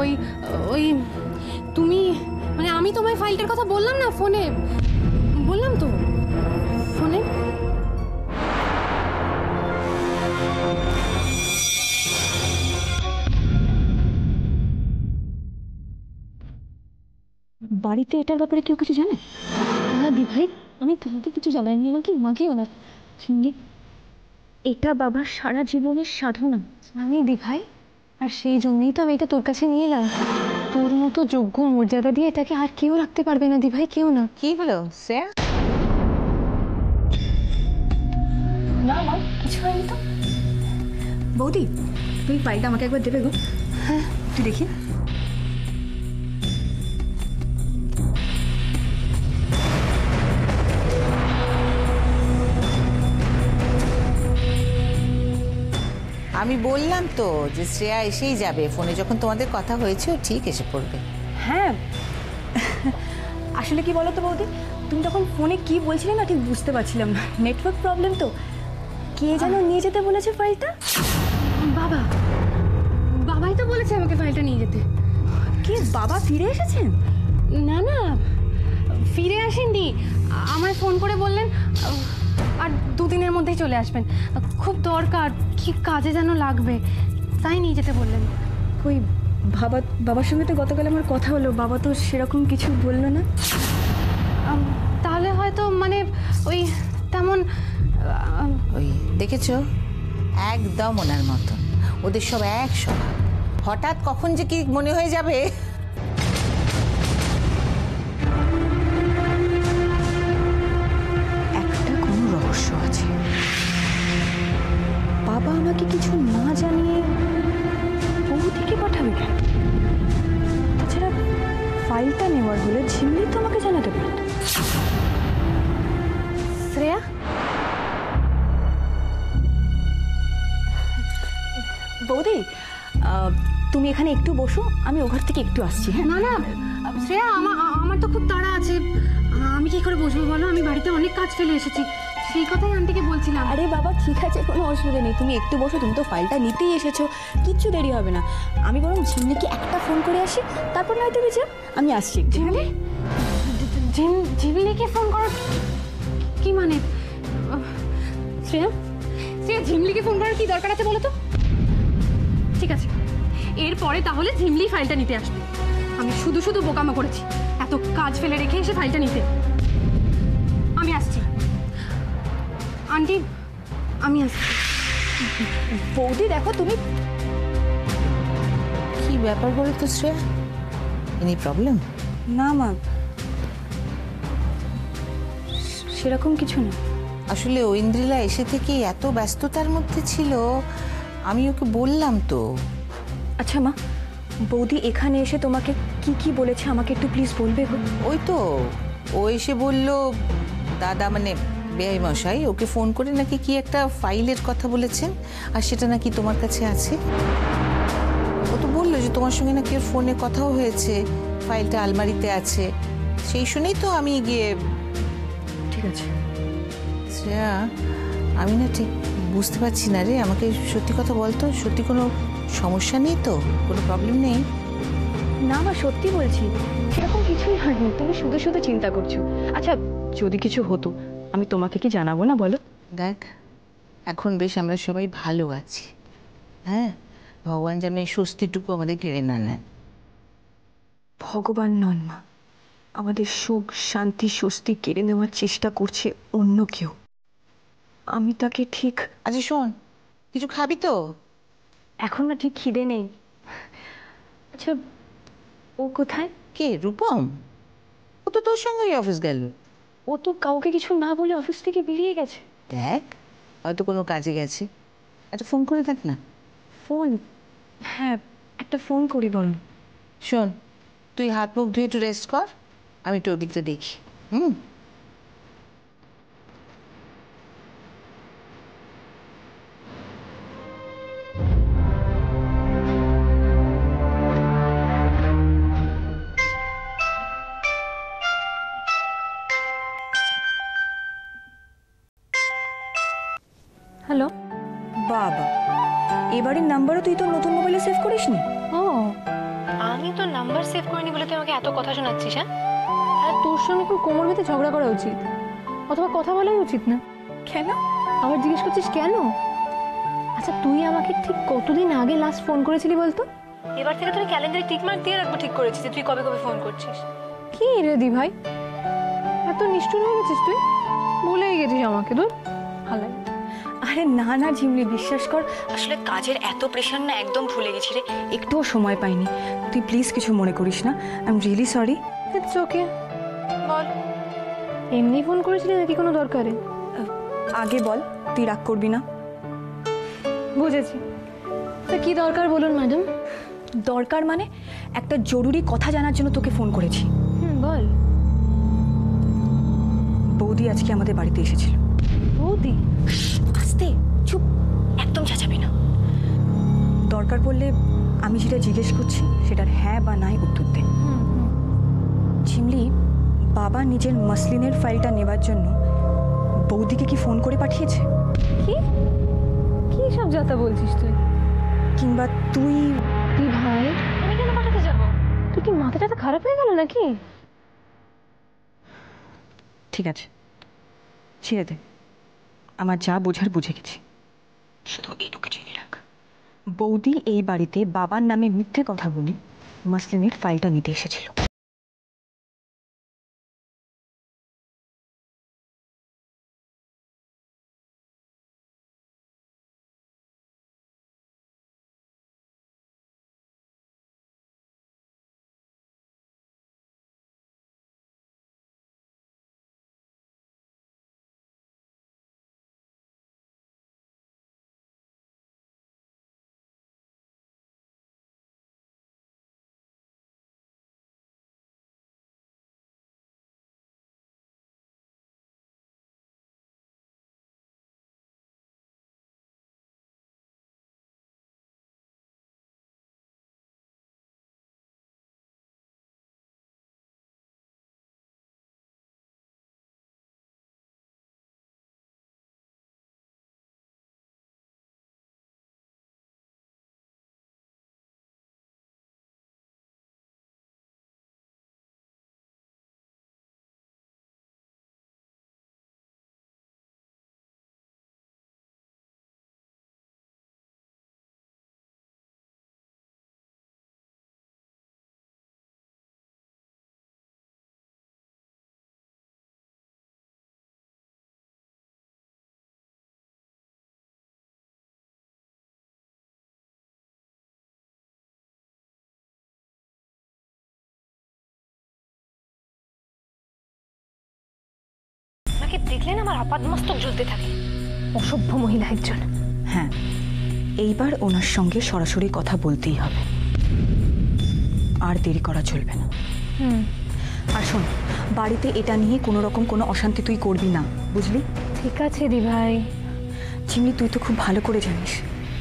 ওই ওই তুমি মানে আমি তোমায় ফাইলটার কথা বললাম না ফোনে, বললাম তো ফোনে। বাড়িতে এটার ব্যাপারে কেউ কিছু জানে না? দি ভাই, আমি তোমাকে কিছু জানাইনি, আমাকে মাকেও না। সঙ্গে এটা বাবার সারা জীবনের সাধনা। আমি দি ভাই, আর সেই জন্যই তো আমি এটা তোর কাছে নিয়ে এলাম। তোর মতো যোগ্য মর্যাদা দিয়ে এটাকে আর কেউ রাখতে পারবে না দি ভাই, কেউ না। কি হলো শ্রেয়া? না মা, কিছু হয়নি তো। বৌদি, তুমি ফাইলটা আমাকে একবার দেবে গো? হ্যাঁ, তুই দেখি। আমি বললাম তো যে শ্রেয়া এসেই যাবে, ফোনে যখন তোমাদের কথা হয়েছে ও ঠিক এসে পড়বে। হ্যাঁ, আসলে কি বলো তো বৌদি, তুমি তখন ফোনে কি বলছিলে না ঠিক বুঝতে পারছিলাম না, নেটওয়ার্ক প্রবলেম তো। কে যেন নিয়ে যেতে বলেছে ফাইলটা? বাবা, বাবাই তো বলেছে আমাকে ফাইলটা নিয়ে যেতে। কি বাবা ফিরে এসেছেন? না না, ফিরে আসেননি, আমায় ফোন করে বললেন আর দুদিনের মধ্যেই চলে আসবেন, খুব দরকার, কি কাজে যেন লাগবে, তাই নিয়ে যেতে বললেন। ওই বাবার সঙ্গে তো গতকাল আমার কথা হলো, বাবা তো সেরকম কিছু বললো না। তাহলে হয়তো মানে ওই তেমন ওই দেখেছো, একদম ওনার মতন, ওদের সব এক স্বভাব, হঠাৎ কখন যে কি মনে হয়ে যাবে। একটা কোনো রহস্য আছে। বাবা আমাকে কিছু না জানিয়ে বৌদিকে পাঠাবে কেন? তাছাড়া ফাইলটা নেওয়ার হলে ঝিমলি তো আমাকে জানাতে পারত। শ্রেয়া, বৌদি, তুমি এখানে একটু বসো, আমি ওঘর থেকে একটু আসছি। হ্যাঁ না না শ্রেয়া, আমার তো খুব তাড়া আছে, আমি কি করে বসবো বলো, আমি বাড়িতে অনেক কাজ ফেলে এসেছি, সেই কথাই আন্টিকে বলছিলাম। আরে বাবা ঠিক আছে, কোনো অসুবিধা নেই, তুমি একটু বসো, তুমি তো ফাইলটা নিতেই এসেছো, কিচ্ছু দেরি হবে না। আমি বরং ঝিমলিকে একটা ফোন করে আসি, তারপর নয় তুমি যাও, আমি আসছি। ঝিমলি? ঝিমলিকে ফোন করার কি মানে? শ্রেয়া, শ্রেয়া, ঝিমলিকে ফোন করার কি দরকার আছে বলো তো? ঠিক আছে, এরপরে তাহলে ঝিমলি ফাইলটা নিতে আসবে। আমি শুধু শুধু বোকামো করেছি, এত কাজ ফেলে রেখে এসে ফাইলটা নিতে। আমি আসছি আন্টি, আমি আসছি। বৌদি দেখো তুমি। কি ব্যাপার বলো তো শ্রেয়া, এনি প্রবলেম? না মা, সেরকম কিছু না। আসলে ঐন্দ্রিলা এসে থেকেই এত ব্যস্ততার মধ্যে ছিল, আমি ওকে বললাম তো। আচ্ছা মা, বৌদি এখানে এসে তোমাকে কি কি বলেছে আমাকে একটু প্লিজ বলবে গো? ওই তো ও এসে বলল দাদা মানে বেআই মশাই ওকে ফোন করে নাকি কি একটা ফাইলের কথা বলেছেন, আর সেটা নাকি তোমার কাছে আছে। ও তো বললো যে তোমার সঙ্গে নাকি ওর ফোনে কথাও হয়েছে, ফাইলটা আলমারিতে আছে, সেই শুনেই তো আমি গিয়ে। ঠিক আছে শ্রেয়া, আমি না ঠিক বুঝতে পারছি না রে, আমাকে সত্যি কথা বলতো, সত্যি কোনো সমস্যা নেই তো, কোনো প্রবলেম নেই? না মা, সত্যি বলছি, সেরকম কিছুই হয়নি, তুমি শুধু শুধু চিন্তা করছো। আচ্ছা যদি কিছু হতো আমি তোমাকে কি জানাবো না বলো? দেখ, এখন বেশ আমরা সবাই ভালো আছি, হ্যাঁ, ভগবান যেন এই স্বস্তিটুকু আমাদের কেড়ে না নেন। ভগবান নন মা, আমাদের সুখ শান্তি স্বস্তি কেড়ে নেওয়ার চেষ্টা করছে অন্য কেউ। আমি তাকে ঠিক। আচ্ছা শোন, কিছু খাবি তো? এখন না ঠিক খিদে নেই। আচ্ছা ও কোথায়? কে? রূপম? ও তো তোর সঙ্গেই অফিস গেল। ও তো কাউকে কিছু না বলে অফিস থেকে বেরিয়ে গেছে। দেখ, হয়তো কোনো কাজে গেছে, একটা ফোন করে দেখ না। ফোন? হ্যাঁ, একটা ফোন করি বলুন। শোন, তুই হাত মুখ ধুয়ে একটু রেস্ট কর, আমি একটু ওদিকটা দেখি। হুম। হ্যালো। বাবা, এবারের নাম্বারও তুই তো নতুন মোবাইলে সেভ করিসনি? ও তোর নাম্বার সেভ করিনি বলে তুই আমাকে এত কথা শোনাচ্ছিস? হ্যাঁ, তাহলে তোর সঙ্গে এখন কোমর বেঁধে ঝগড়া করা উচিত, অথবা কথা বলাই উচিত না। কেন? আবার জিজ্ঞেস করছিস কেন? আচ্ছা, তুই আমাকে ঠিক কতদিন আগে লাস্ট ফোন করেছিলি বলতো? এবার থেকে তুই ক্যালেন্ডারে টিক মার্ক দিয়ে রাখবো ঠিক করেছিস যে তুই কবে কবে ফোন করছিস। কি রে দি ভাই, এত নিষ্ঠুর হয়ে গেছিস তুই? ভুলেই গেছিস আমাকে? তোর ভালো লাগে। আরে না না ঝিমলি, বিশ্বাস কর, আসলে কাজের এত প্রেশার না, একদম ভুলে গেছি রে, একটুও সময় পাইনি। তুই প্লিজ কিছু মনে করিস না, I am really sorry. It's okay, বল এমনি ফোন করেছিলি নাকি কোনো দরকারে? আগে বল, তুই রাগ করবি না। বুঝেছি, তা কি দরকার বলুন ম্যাডাম। দরকার মানে একটা জরুরি কথা জানার জন্য তোকে ফোন করেছি। বল। বৌদি আজকে আমাদের বাড়িতে এসেছিল। বৌদি? আস্তে, চুপ, একদম চেঁচাবি না। দরকার পড়লে আমি যেটা জিজ্ঞেস করছি সেটার হ্যাঁ বা নাই উত্তর দে। ঝিমলি, বাবা নিজের মসলিনের ফাইলটা নেবার জন্য বৌদিকে কি ফোন করে পাঠিয়েছে? কি কি সব যাতা বলছিস তুই? কিংবা তুই? তুই ভাই, আমি কেন পাঠাতে যাব? তুই কি মাথাটা খারাপ হয়ে গেল নাকি? ঠিক আছে, ছেড়ে দে, আমার যা বোঝার বুঝে গেছি। শুধু এইটুকু জেনে রাখ, বৌদি এই বাড়িতে বাবার নামে মিথ্যে কথা বলে মসলিনের ফাইলটা নিতে এসেছিল। আমাকে দেখলেন আমার আপাদ মস্তক জ্বলতে থাকে। অসভ্য মহিলা একজন। হ্যাঁ, এইবার ওনার সঙ্গে সরাসরি কথা বলতেই হবে, আর দেরি করা চলবে না। আর শোন, বাড়িতে এটা নিয়ে কোনো রকম কোনো অশান্তি তুই করবি না, বুঝলি? ঠিক আছে দি ভাই। চিমনি, তুই তো খুব ভালো করে জানিস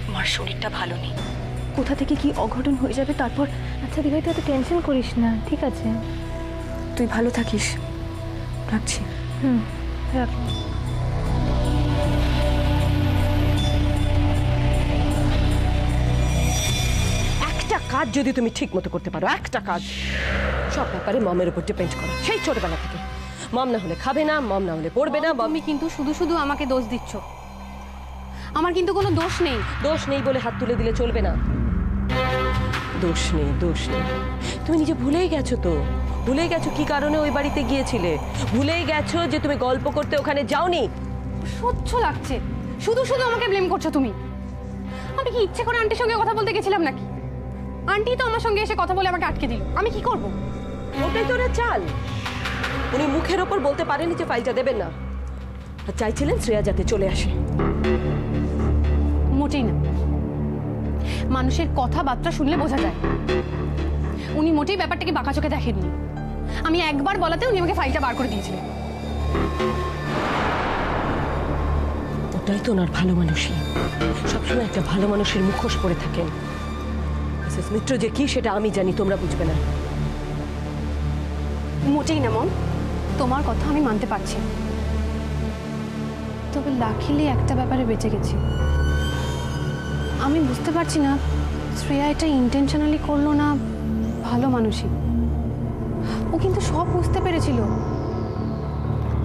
আমার শরীরটা ভালো নেই, কোথা থেকে কি অঘটন হয়ে যাবে তারপর। আচ্ছা দি ভাই, তুই এত টেনশন করিস না, ঠিক আছে? তুই ভালো থাকিস, রাখছি। রাখ। একটা কাজ যদি তুমি ঠিক মতো করতে পারো, একটা কাজ, সব ব্যাপারে মমের উপর ডিপেন্ড করো সেই ছোটবেলা থেকে। মম না হলে খাবে না, মম না হলে পড়বে না। তুমি কিন্তু শুধু শুধু আমাকে দোষ দিচ্ছ। আমার কিন্তু কোনো দোষ নেই। দোষ নেই বলে হাত তুলে দিলে চলবে না। দোষ নেই, দোষ নেই। তুমি নিজে ভুলেই গেছো তো, ভুলে গেছো কি কারণে ওই বাড়িতে গিয়েছিলে, ভুলেই গেছো যে তুমি গল্প করতে ওখানে যাওনি। সহ্য লাগছে, শুধু শুধু আমাকে ব্লেম করছো তুমি। আমি কি ইচ্ছে করে আন্টির সঙ্গে কথা বলতে গেছিলাম নাকি? আন্টি তো আমার সঙ্গে এসে কথা বলে আমাকে আটকে দিল, আমি কি করব? ওটাই তো ওরা চাল। উনি মুখের ওপর বলতে পারেনি যে ফাইলটা দেবেন না, আর চাইছিলেন শ্রেয়া যাতে চলে আসে। মোটেই না, মানুষের কথাবার্তা শুনলে বোঝা যায় উনি মোটেই ব্যাপারটাকে বাঁকা চোখে দেখেননি। আমি একবার বলাতে উনি আমাকে ফাইলটা বার করে দিয়েছিলেন। ওটাই তো ওনার ভালো মানুষই, সবসময় একটা ভালো মানুষের মুখোশ পরে থাকেন। মিসেস মিত্র যে কি সেটা আমি জানি, তোমরা বুঝবে না। মোটেই না মম, তোমার কথা আমি মানতে পারছি, তবে লাকিলি একটা ব্যাপারে বেঁচে গেছি। আমি বুঝতে পারছি না শ্রেয়া এটা ইন্টেনশনালি করলো না ভালো মানুষই। ও কিন্তু সব বুঝতে পেরেছিল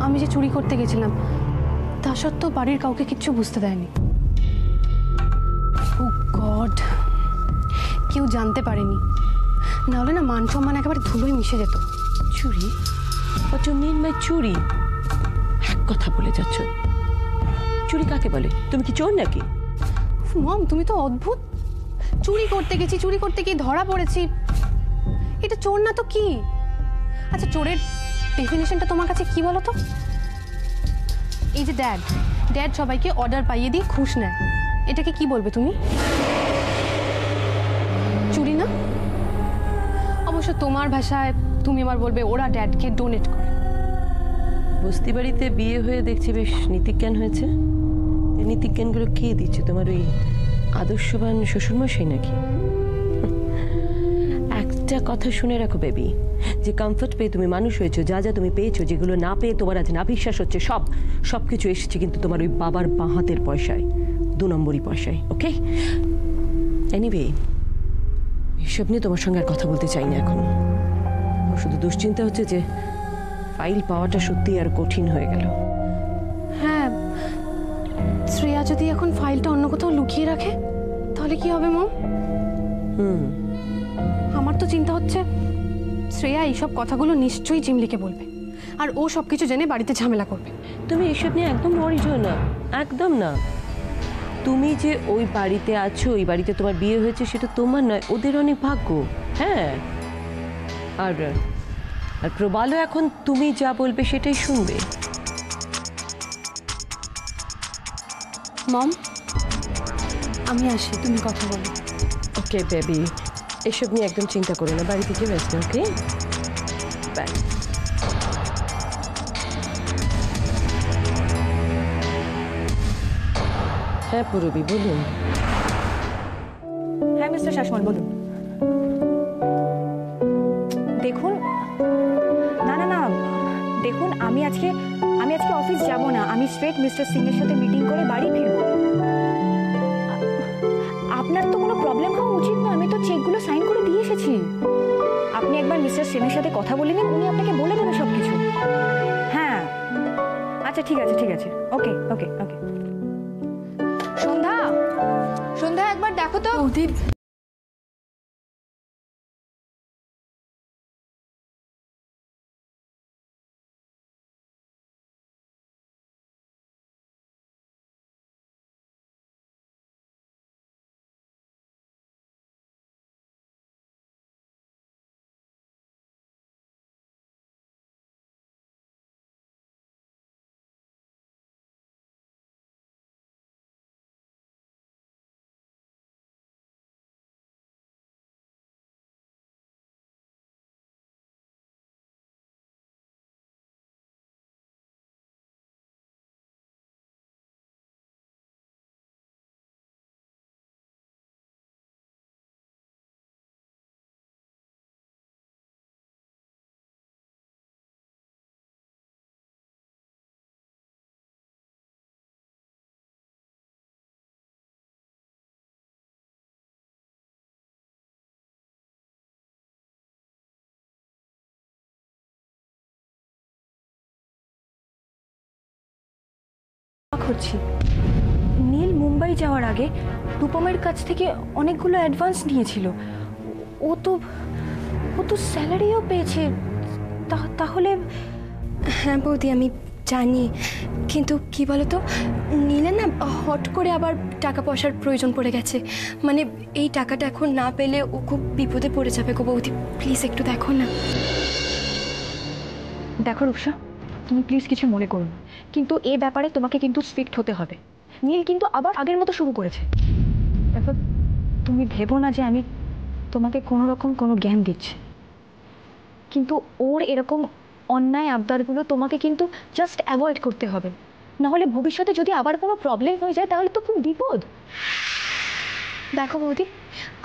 আমি যে চুরি করতে গেছিলাম, তা সত্ত্বেও বাড়ির কাউকে কিচ্ছু বুঝতে দেয়নি। ও গড, কেউ জানতে পারেনি, নাহলে না মান সম্মান একেবারে ধুলোয় মিশে যেত। চুরি? হোয়াট ইউ মিন বাই চুরি? এক কথা বলে যাচ্ছ। চুরি কাকে বলে? তুমি কি চোর নাকি? মম, তুমি তো অদ্ভুত। চুরি করতে গেছি, চুরি করতে গিয়ে ধরা পড়েছি, এটা চোর না তো কি? আচ্ছা, চোরের ডেফিনেশনটা তোমার কাছে কি বলো তো? এই যে ড্যাড ড্যাড সবাইকে অর্ডার পাইয়ে দিয়ে খুশ নেয়, এটাকে কি বলবে তুমি? চুরি না? অবশ্য তোমার ভাষায় তুমি আমার বলবে ওরা ড্যাডকে ডোনেট করে। বস্তি বাড়িতে বিয়ে হয়ে দেখছি বেশ নীতিজ্ঞান হয়েছে। এই নীতিজ্ঞানগুলো কে দিচ্ছে? তোমার ওই আদর্শবান শ্বশুরমশাই নাকি? একটা কথা শুনে রাখো বেবি, যে কমফর্ট পেয়ে তুমি মানুষ হয়েছো, যা যা তুমি পেয়েছো, যেগুলো না পেয়ে তোমার আজ নাভিশ্বাস হচ্ছে, সব কিছু এসেছে কিন্তু তোমার ওই বাবার বাঁ হাতের পয়সায়, 2 নম্বরই পয়সায়। ওকে, এনিওয়ে, এসব নিয়ে তোমার সঙ্গে আর কথা বলতে চাই না এখন। শুধু দুশ্চিন্তা হচ্ছে যে ফাইল পাওয়াটা সত্যি আর কঠিন হয়ে গেল। হ্যাঁ, শ্রেয়া যদি এখন ফাইলটা অন্য কোথাও লুকিয়ে রাখে তাহলে কি হবে মম? আমার তো চিন্তা হচ্ছে শ্রেয়া এইসব কথাগুলো নিশ্চয়ই জিমলিকে বলবে, আর ও সবকিছু জেনে বাড়িতে ঝামেলা করবে। তুমি এসব নিয়ে একদম ওয়ারিড হও না, একদম না। তুমি যে ওই বাড়িতে আছো, ওই বাড়িতে তোমার বিয়ে হয়েছে, সেটা তোমার নয়, ওদের অনেক ভাগ্য। হ্যাঁ, আর প্রবালও এখন তুমি যা বলবে সেটাই শুনবে। মম, আমি আসি, তুমি কথা বলো। ওকে বেবি, এসব নিয়ে একদম চিন্তা করো না, বাড়ি থেকে ব্যস্ত। ওকে, বাই। হ্যাঁ পূরবী, বলুন। হ্যাঁ মিস্টার শাসমল, বলুন। দেখুন, না না না, দেখুন আমি আজকে অফিস যাব না, আমি স্ট্রেট মিস্টার সিং এর সাথে মিটিং করে বাড়ি ফিরবো। আপনার তো কোনো প্রবলেম হওয়া উচিত না, আমি তো চেকগুলো সাইন করে দিয়ে এসেছি। আপনি একবার মিস্টার সেনের সাথে কথা বলে নিন, উনি আপনাকে বলে দেবেন সব কিছু। হ্যাঁ, আচ্ছা ঠিক আছে, ঠিক আছে, ওকে ওকে ওকে। সন্ধ্যা, সন্ধ্যা একবার দেখো তো। বৌদি, করছি নীল মুম্বাই যাওয়ার আগে রূপমের কাছ থেকে অনেকগুলো অ্যাডভান্স নিয়েছিল। ও তো স্যালারিও পেয়েছে। তাহলে হ্যাঁ বৌদি, আমি জানি, কিন্তু কি বলতো, নীলে না হট করে আবার টাকা পয়সার প্রয়োজন পড়ে গেছে। মানে এই টাকাটা এখন না পেলে ও খুব বিপদে পড়ে যাবে গো বৌদি, প্লিজ একটু দেখো না। দেখো রূপসা, তুমি প্লিজ কিছু মনে করো না, কিন্তু এ ব্যাপারে তোমাকে কিন্তু স্ট্রিক্ট হতে হবে। নীল কিন্তু আবার আগের মতো শুরু করেছে। দেখো, তুমি ভেবো না যে আমি তোমাকে কোনো রকম কোনো জ্ঞান দিচ্ছি, কিন্তু ওর এরকম অন্যায় আবদারগুলো তোমাকে কিন্তু জাস্ট অ্যাভয়েড করতে হবে, নাহলে ভবিষ্যতে যদি আবার কোনো প্রবলেম হয়ে যায় তাহলে তো খুব বিপদ। দেখো বৌদি,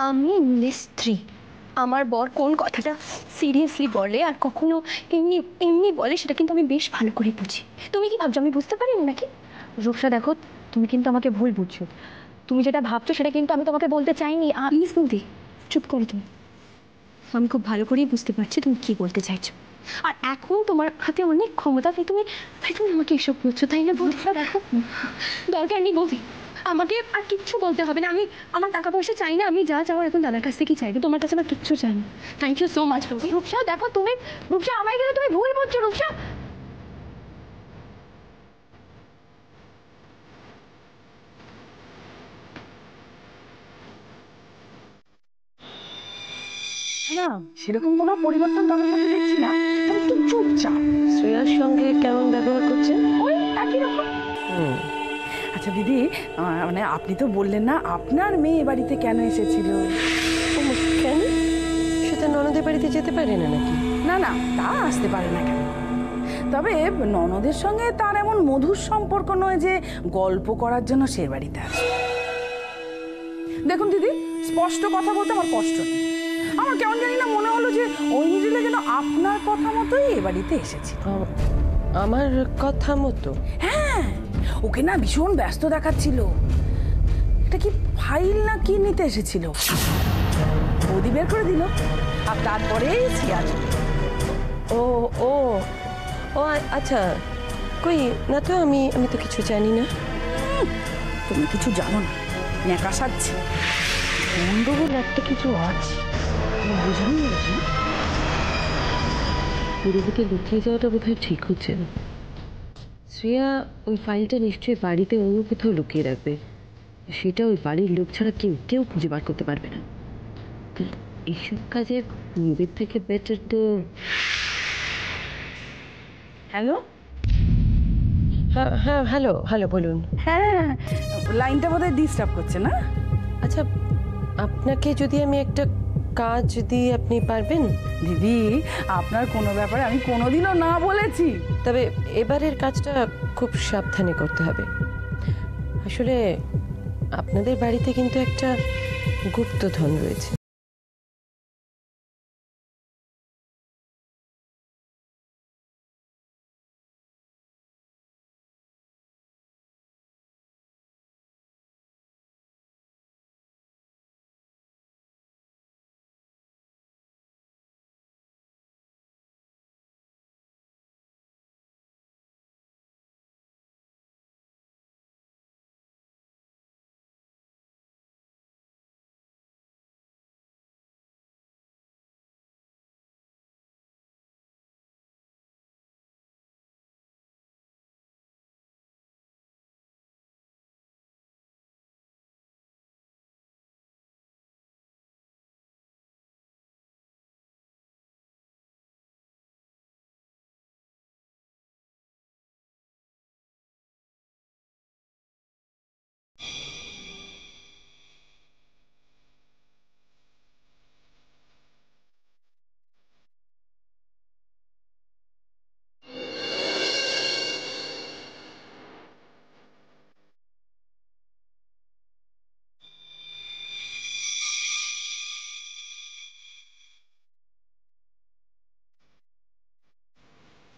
আমি নীলের স্ত্রী, আমার বর কোন কথাটা সিরিয়াসলি বলে আর কখনো এমনি এমনি বলে সেটা কিন্তু আমি বেশ ভালো করে বুঝি। তুমি কি ভাবছো আমি বুঝতে পারিনি নাকি? রূপসা দেখো, তুমি কিন্তু আমাকে ভুল বুঝছো। তুমি যেটা ভাবছো সেটা কিন্তু আমি তোমাকে বলতে চাইনি। প্লিজ বৌদি, চুপ করো তুমি। আমি খুব ভালো করেই বুঝতে পারছি তুমি কি বলতে চাইছো। আর এখন তোমার হাতে অনেক ক্ষমতা, তাই তুমি আমাকে এসব বলছো, তাই না বৌদি? দেখো, দরকার নেই বৌদি, আমাকে আর কিচ্ছু বলতে হবে না। আমি আমার টাকা পয়সা চাই না, আমি যা চাওয়ার এখন দাদার কাছ থেকেই চাই, তোমার কাছে আমার কিচ্ছু চাই না। থ্যাংক ইউ সো মাচ বৌদি। রূপসা দেখো, রূপসা আমায় কিন্তু তুমি ভুল বলছো রূপসা। না, সেরকম কোনো পরিবর্তন তোমার মধ্যে দেখছি না, একটু চুপচাপ। শ্রেয়ার সঙ্গে কেমন ব্যবহার করছে? ওই একই রকম। আচ্ছা দিদি, মানে আপনি তো বললেন না আপনার মেয়ে এ বাড়িতে কেন এসেছিল? কেন? সে তো ননদের বাড়িতে যেতে পারে না নাকি? না না, তা আসতে পারে না কেন, তবে ননদের সঙ্গে তার এমন মধুর সম্পর্ক নয় যে গল্প করার জন্য সে বাড়িতে আসে। দেখুন দিদি, স্পষ্ট কথা বলতে আমার কষ্ট নেই, আমার কেমন জানি না মনে হলো যে ওই মিডিলে যেন আপনার কথা মতোই এ বাড়িতে এসেছিল। আমার কথা মতো? হ্যাঁ, ওকে না ভীষণ ব্যস্ত দেখাচ্ছিল, এটা কি ফাইল না কি নিতে এসেছিল, বৌদি বের করে দিল, আর তারপরেই শ্রেয়া চলে। ও ও ও আচ্ছা, কই না তো, আমি তো কিছু জানি না। তুমি কিছু জানো না, ন্যাকা সাজছে। গন্ডগোল একটা কিছু আছে, বুঝানো যাচ্ছে না। পুরোহিতে লুকিয়ে যাওয়াটা বোধহয় ঠিক হচ্ছে না। শ্রেয়া ওই ফাইলটা নিশ্চয়ই বাড়িতে অন্য কোথাও লুকিয়ে রাখবে, সেটা ওই বাড়ির লোক ছাড়া কেউ খুঁজে বার করতে পারবে না। এইসব কাজে পূর্বের থেকে বেটার তো। হ্যালো, হ্যাঁ হ্যাঁ, হ্যালো বলুন। হ্যাঁ, লাইনটা বোধহয় ডিস্টার্ব করছে না? আচ্ছা, আপনাকে যদি আমি একটা কাজ দিই, আপনি পারবেন? দিদি, আপনার কোনো ব্যাপারে আমি কোনোদিনও না বলেছি। তবে এবারের কাজটা খুব সাবধানে করতে হবে। আসলে আপনাদের বাড়িতে কিন্তু একটা গুপ্তধন রয়েছে।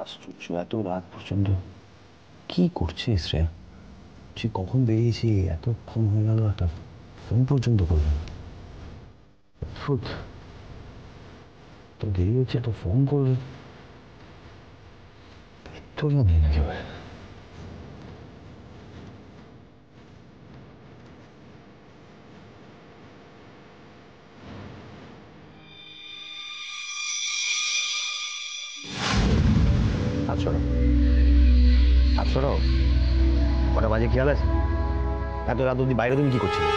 আশ্চর্য, এত রাত পর্যন্ত কি করছে শ্রেয়া? সে কখন বেরিয়েছি, এতক্ষণ হয়ে গেল, একটা ফোন পর্যন্ত করবে না। তো দেরি হচ্ছে, এত ফোন করবে তো নেই একেবারে। কটা বাজে খেয়াল আছে? এত রাত অব্দি বাইরে তুমি কি করছিলে?